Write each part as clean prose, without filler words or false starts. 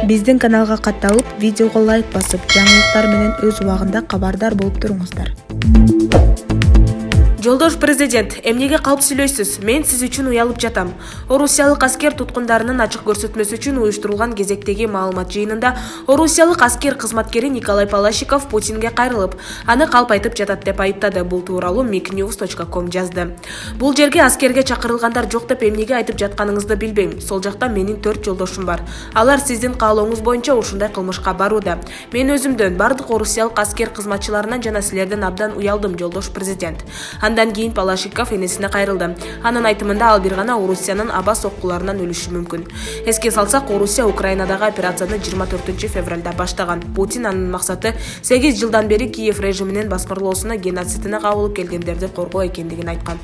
Биздин каналга катталып, видеого лайк басып, жаңылыктар менен өз убагында кабардар болуп туруңуздар. Жолдош президент, эмнеге калп сүйлөйсүз? Мен сиз үчүн уялып жатам. Орусиялык аскер туткундарынын ачык көрсөтмөсү үчүн уюштурулган кезектеги маалымат жыйынында орусиялык аскер кызматкери Николай Палащиков Путинге кайрылып, аны калп айтып жатат деп айыптады. Бул тууралуу micnews.com жазды. Бул жерге аскерге чакырылгандар жок деп эмнеге айтып жатканыңызды билбейм. Сол жакта менин 4 жолдошум бар. Алар сиздин каалооңуз боюнча ушундай кылмышка барууда. Мен өзүмдөн, бардык орусиялык аскер кызматчыларынан жана силерден абдан уялдым, жолдош президент. Андан кийин Палащиков энесине кайрылды. Анын айтымында ал бир гана Орусиянын аба соккуларынан өлүшү мүмкүн. Эске салсак, Орусия Украинадагы операцияны 24 февралда баштаган. Путин анын максаты 8 жылдан бери Киев режиминин баскырлоосуна, геноцидине кабылып келгендерди коргоо экендигин айткан.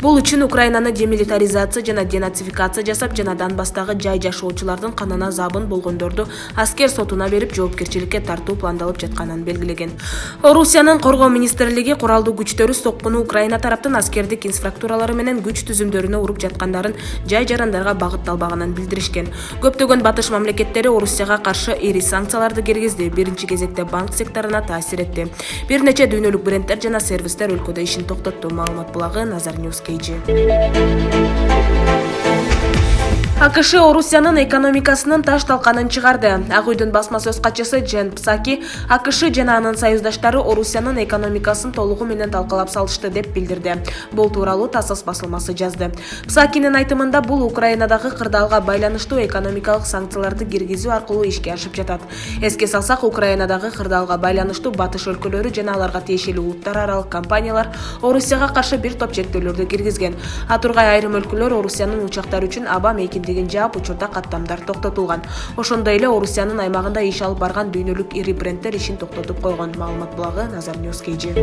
Бул үчүн Украинаны демилитаризация жана денацификация жасап, жана Донбасстагы жай жашоочулардын канына забын болгондорду аскер сотуна берип жоопкерчиликке тартуу пландалып жатканын белгилеген. Орусиянын коргоо министрлиги куралдуу күчтөрү соккуну Украина тараптын аскердик инфраструктуралары менен күч түзүмдөрүнө уруп жаткандарын жай жарандарга багытталбаганын билдиришкен. Көптөгөн батыш мамлекеттери Орусияга каршы ири санкцияларды киргизди. Биринчи кезекте банк секторуна таасир этти. Бир нече дүйнөлүк бренддер жана сервистер өлкөдө ишин токтотту. Маалымат булагы Nazar News KG. АКШ Орусиянын экономикасынын таш талканын чыгарды. Ак үйдүн басма сөз катчысы Джен Псаки АКШ жана анын союздаштары Орусиянын экономикасын толугу менен талкалап салышты деп билдирди. Бул тууралуу ТАСС басылмасы жазды. Псакинин айтымында бул Украинадагы кырдаалга байланыштуу экономикалык санкцияларды киргизүү аркылуу ишке ашып жатат. Эске салсак, Украинадагы кырдаалга байланыштуу батыш өлкөлөрү жана аларга тиешелүү улуттар аралык компаниялар Орусияга каршы бир топ чектөөлөрдү киргизген. Атургай айрым өлкөлөр Орусиянын учактары үчүн аба мейкиндигин жаап, учурда каттамдар токтотулган. Ошондой эле Орусиянын аймагында иш алып барган дүйнөлүк ири бренддер ишин токтотуп койгон. Маалымат булагы Nazar News KG.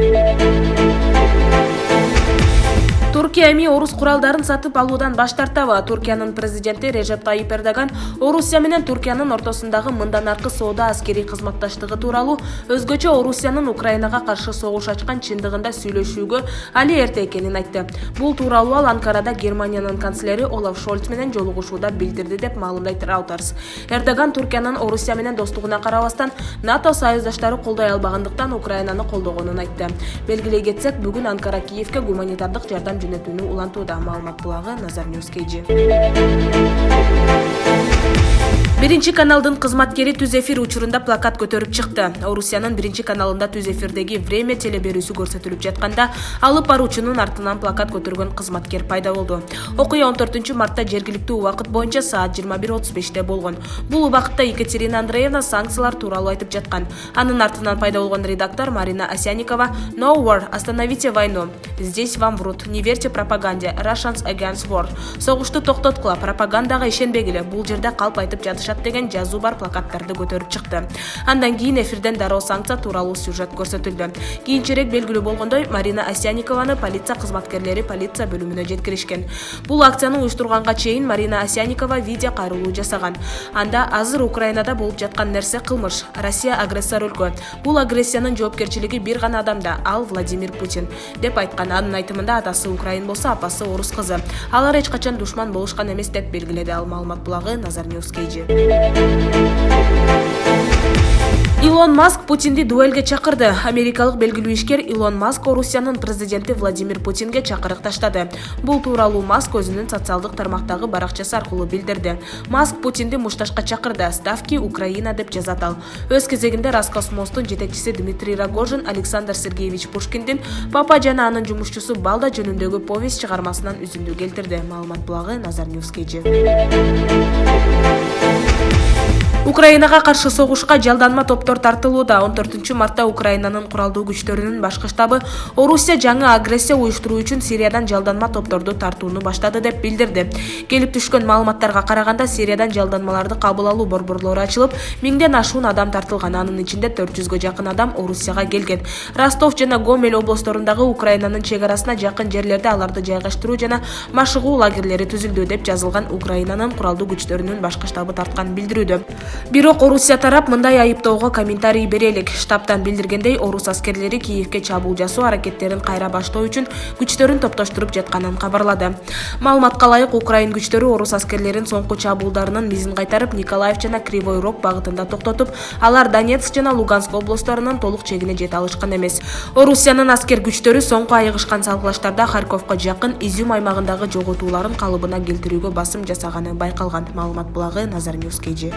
Туркия эми орус куралдарын сатып алуудан баш тартабы? Туркиянын президенти Режеп Тайип Эрдоган Орусия менен Туркиянын ортосундагы мындан аркы соода аскерий кызматташтыгы тууралуу өзгөчө Орусиянын Украинага каршы согуш ачкан чындыгында сүйлөшүүгө али эрте экенин айтты. Бул тууралуу ал Анкарада Германиянын канцлери Олаф Шольц менен жолугушууда билдирди деп маалымдайт Reuters. Эрдоган Туркиянын Орусия менен достугуна карабастан НАТО союздаштары колдой албагандыктан Украинаны колдогонун айтты. Белгилей кетсек, бүгүн Анкара Киевке гуманитардык жардам жөнөтүүнү улантууда. Маалымат булагы Nazar News KG. Биринчи каналдын кызматкери түз эфир учурунда плакат көтөрүп чыкты. Орусиянын биринчи каналында түз эфирдеги время телеберүүсү көрсөтүлүп жатканда алып баруучунун артынан плакат көтөргөн кызматкер пайда болду. Окуя 14 мартта жергиликтүү убакыт боюнча саат 21:35 болгон. Бул убакытта Екатерина Андреевна санкциялар тууралуу айтып жаткан. Анын артынан пайда болгон редактор Марина Осянникова "No war, остановите войну. Здесь вам врут. Не верьте пропаганде. Russians against war. Согушту токтоткула, пропагандага ишенбегиле. Бул жерде калп айтып жатышат" деген жазуу бар плакаттарды көтөрүп чыкты. Андан кийин эфирден дароо санкция тууралуу сюжет көрсөтүлдү. Кийинчерээк белгилүү болгондой, Марина Осянникованы полиция кызматкерлери полиция бөлүмүнө жеткиришкен. Бул акцияны уюштурганга чейин Марина Осянникова видео кайрылуу жасаган. Анда азыр Украинада болуп жаткан нерсе кылмыш. Россия агрессор өлкө. Бул агрессиянын жоопкерчилиги бир гана адамда, ал Владимир Путин деп айткан. Анын айтымында атасы украин болсо, апасы орус кызы. Алар эч качан душман болушкан эмес деп белгиледи ал. Маалымат булагы Nazar News KG. Илон Маск Путинди дуэлге чакырды. Америкалык белгилүү ишкер Илон Маск Орусиянын президенти Владимир Путинге чакырык таштады. Бул тууралуу Маск өзүнүн социалдык тармактагы баракчасы аркылуу билдирди. Маск Путинди мушташка чакырды. Ставки Украина деп жазат ал. Өз кезегинде Роскосмостун жетекчиси Дмитрий Рогожин Александр Сергеевич Пушкиндин "Папа жана анын жумушчусу Балда" жөнүндөгү повесть чыгармасынан үзүндү келтирди. Маалымат булагы Nazar News KG. Украинага каршы согушка жалданма топтор тартылууда. 14 мартта Украинанын куралдуу күчтөрүнүн башкы штабы Орусия жаңы агрессия уюштуруу үчүн Сириядан жалданма топторду тартууну баштады деп билдирди. Келип түшкөн маалыматтарга караганда, Сириядан жалданмаларды кабыл алуу борборлору ачылып, 1000ден ашуун адам тартылган. Анын ичинде 400гө жакын адам Орусияга келген. Ростов жана Гомель областорундагы Украинанын чек арасына жакын жерлерде аларды жайгаштыруу жана машыгуу лагерлери түзүлдү деп жазылган Украинанын куралдуу күчтөрүнүн башкы штабы тарткан билдирүүдө. Бирок Орусия тарап мындай айыптоого комментарий бере элек. Штабтан билдиргендей, орус аскерлери Киевке чабуул жасоо аракеттерин кайра баштоо үчүн күчтөрүн топтоштуруп жатканын кабарлады. Маалыматка ылайык, Украин күчтөрү орус аскерлерин соңку чабуулдарынын мизин кайтарып, Николаев жана Кривой Рог багытында токтотуп, алар Донецк жана Луганск областтарынын толук чегине жете алышкан эмес. Орусиянын аскер күчтөрү соңку айыгышкан салгылаштарда Харьковко жакын Изюм аймагындагы жоготууларын калыбына келтирүүгө басым жасаганы байкалган. Маалымат булагы Nazar News KG.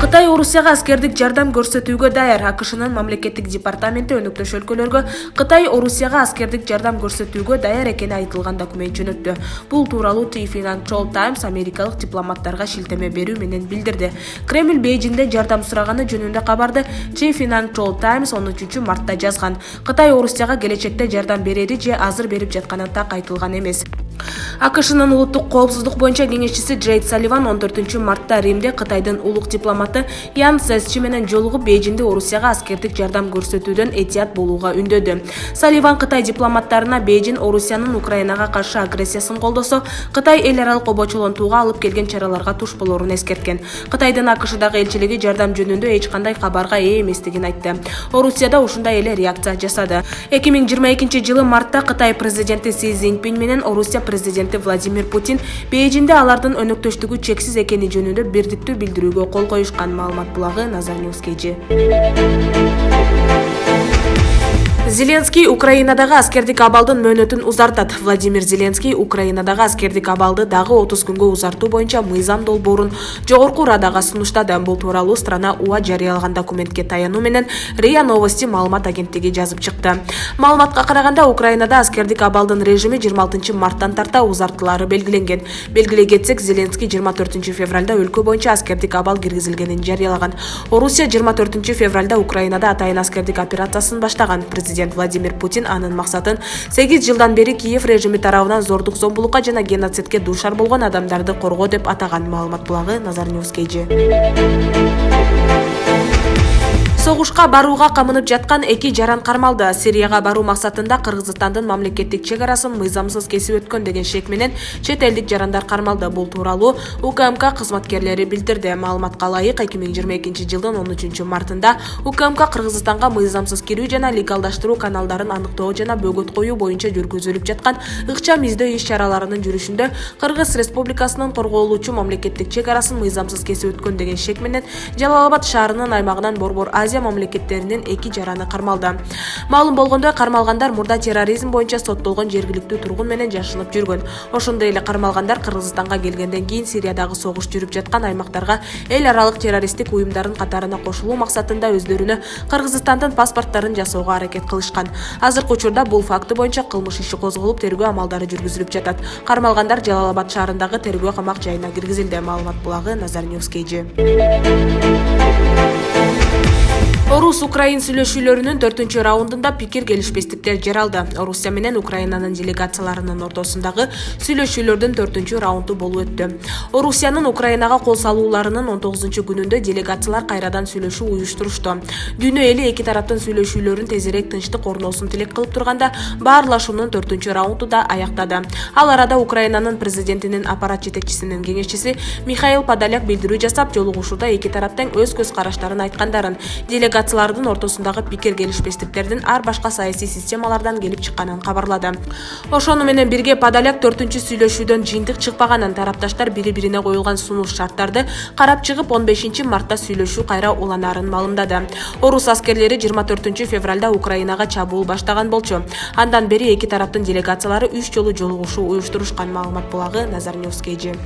Кытай Орусияга аскердик жардам көрсөтүүгө даяр. АКШнын мамлекеттик департаменти өнөктөш өлкөлөргө Кытай Орусияга аскердик жардам көрсөтүүгө даяр экени айтылган документ жөнөттү. Бул тууралуу Financial Times америкалык дипломаттарга шилтеме берүү менен билдирди. Кремль Бейжиңден жардам сураганы жөнүндө кабарды Financial Times 13 мартта жазган. Кытай Орусияга келечекте жардам берери же азыр берип жатканы так айтылган эмес. АКШнын улуттук коопсуздук боюнча кеңешчиси Джейд Салливан 14 мартта Римде Кытайдын улук дипломаты Ян Цзечи менен жолугуп Бейжиңде Орусияга аскердик жардам көрсөтүүдөн этият болууга үндөдү. Салливан Кытай дипломаттарына Бейжиң Орусиянын Украинага каршы агрессиясын колдосо, Кытай эл аралык обочолонтууга алып келген чараларга туш болорун эскерткен. Кытайдын АКШдагы элчилиги жардам жөнүндө эч кандай кабарга ээ эместигин айтты. Орусияда ушундай эле реакция жасады. 2022 мартта Кытай президенти Си Цзиньпин менен Орусия президенти Владимир Путин Бейжиңде алардын өнөктөштүгү чексиз экени жөнүндө бирдиктүү билдирүүгө кол коюшкан. Маалымат булагы Nazar News KG. Зеленский Украинадагы аскердик абалдын мөөнөтүн узартат. Владимир Зеленский Украинадагы аскердик абалды дагы 30 күнгө узартуу боюнча мыйзам долбоорун жогорку радага сунуштады. Бул тууралуу страна УА жарыялаган документке таянуу менен РИА Новости маалымат агенттиги жазып чыкты. Маалыматка караганда, Украинада аскердик абалдын режими 26 марттан тарта узартылары белгиленген. Белгилей кетсек, Зеленский 24 февралда өлкө боюнча аскердик абал киргизилгенин жарыялаган. Орусия 24 февралда Украинада атайын аскердик операциясын баштаган. Президент Владимир Путин анын максатын 8 жылдан бери Киев режими тарабынан зордук зомбулукка жана геноцидке дуушар болгон адамдарды коргоо деп атаган. Маалымат булагы Nazar News KG. Согушка барууга камынып жаткан 2 жаран кармалды. Сирияга баруу максатында Кыргызстандын мамлекеттик чек арасын мыйзамсыз кесип өткөн деген шек менен чет элдик жарандар кармалды. Бул тууралуу УКМК кызматкерлери билдирди. Маалыматка ылайык, 2022 жылдын 13 мартында УКМК Кыргызстанга мыйзамсыз кирүү жана легалдаштыруу каналдарын аныктоо жана бөгөт коюу боюнча жүргүзүлүп жаткан ыкчам издөө иш-чараларынын жүрүшүндө Кыргыз Республикасынын корголуучу мамлекеттик чек арасын мыйзамсыз кесип өткөн деген шек менен Жалал-Абад шаарынын аймагынан Борбор Азия мамлекеттеринин 2 жараны кармалды. Маалым болгондой, кармалгандар мурда терроризм боюнча соттолгон жергиликтүү тургун менен жашынып жүргөн. Ошондой эле кармалгандар Кыргызстанга келгенден кийин Сириядагы согуш жүрүп жаткан аймактарга эл аралык террористтик уюмдардын катарына кошулуу максатында өздөрүнө Кыргызстандын паспорттарын жасоого аракет кылышкан. Азыркы учурда бул факты боюнча кылмыш иши козголуп, тергөө амалдары жүргүзүлүп жатат. Кармалгандар Жалал-Абад шаарындагы тергөө камак жайына киргизилди. Маалымат булагы Nazar News KG. Орус-Украин сүйлөшүүлөрүнүн 4-чү раундунда пикир келишпестиктер жаралды. Орусия менен Украинанын делегацияларынын ортосундагы сүйлөшүүлөрдүн 4-чү раунду болуп өттү. Орусиянын Украинага кол салууларынын 19-чу күнүндө делегациялар кайрадан сүйлөшүү уюштурушту. Дүйнө эли эки тараптын сүйлөшүүлөрүн тезирээк тынчтык орносун тилек кылып турганда, баарлашуунун 4-чү раунду да аяктады. Ал арада Украинанын президентинин аппарат жетекчисинин кеңешчиси Михаил Подоляк билдирүү жасап, жолугушууда эки тараптын өз көз караштарын айткандарын, делегациялардын ортосундагы пикир келишпестиктердин ар башка саясий системалардан келип чыкканын кабарлады. Ошону менен бирге Подоляк 4-чү сүйлөшүүдөн жыйынтык чыкпаганын, тарапташтар бири-бирине коюлган сунуш шарттарды карап чыгып 15 мартта сүйлөшүү кайра уланарын маалымдады. Орус аскерлери 24 февралда Украинага чабуул баштаган болчу. Андан бери эки тараптын делегациялары 3 жолу жолугушуу уюштурушкан. Маалымат булагы Nazar News KG.